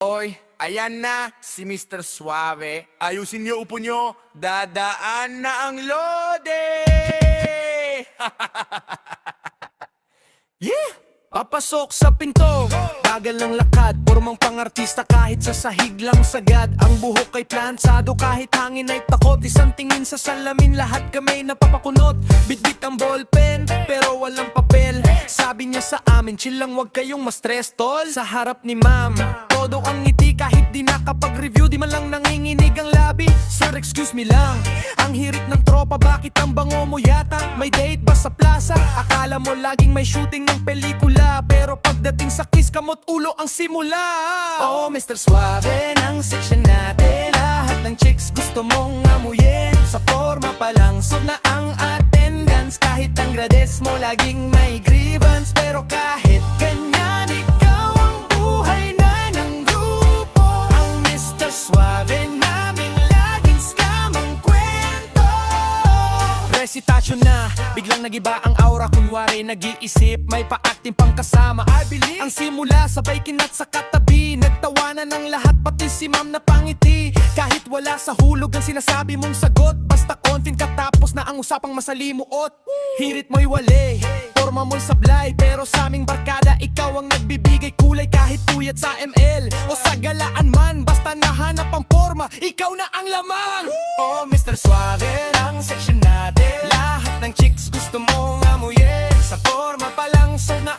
Oy, ayan na si Mr. Suave. Ayusin niyo upo niyo, dadaan na ang lode! Yeah! Papasok sa pinto, bagal ng lakad, pormang pangartista kahit sa sahig lang sagad. Ang buhok ay plansado kahit hangin ay takot. Isang tingin sa salamin, lahat kami napapakunot. Bitbit ang ballpen, pero walang papel. Sabi niya sa amin, chill lang wag kayong ma-stress tol. Sa harap ni ma'am, todo ang ngiti kahit di nakapag-review. Di man lang nanginginig ang labi, sir excuse me lang. Ang hirit ng tropa, bakit ang bango mo yata? May date ba sa plaza? Akala mo laging may shooting ng pelikula, pero pagdating sa kiss, kamot ulo ang simula. Oh, Mr. Suave ng section natin, lahat ng chicks gusto mong amuyin. Sa forma pa lang, so na ang attendance. Kahit ang grades mo laging may grievance, pero kahit ganyan, ikaw ang buhay na ng grupo. Ang Mr. Suave namin laging scam ang kwento. Recitation na, biglang nagiba ang aura. Kunwari nag-iisip, may pa-acting pang kasama. I believe ang simula, sabay kinat sa katabi. Nagtawanan ng lahat, pati si ma'am na pangiti. Kahit wala sa hulog ang sinasabi mong sagot, basta confident ka tapos na ang usapang masalimuot. Hirit mo'y wali, forma mo'y sablay, pero sa aming barkada ikaw ang nagbibigay kulay. Kahit puyat sa ML o sa galaan man, basta nahanap ang forma, ikaw na ang lamang. Oh, Mr. Suave ang section natin, lahat ng chicks gusto mong amuyin. Sa forma pa lang, so na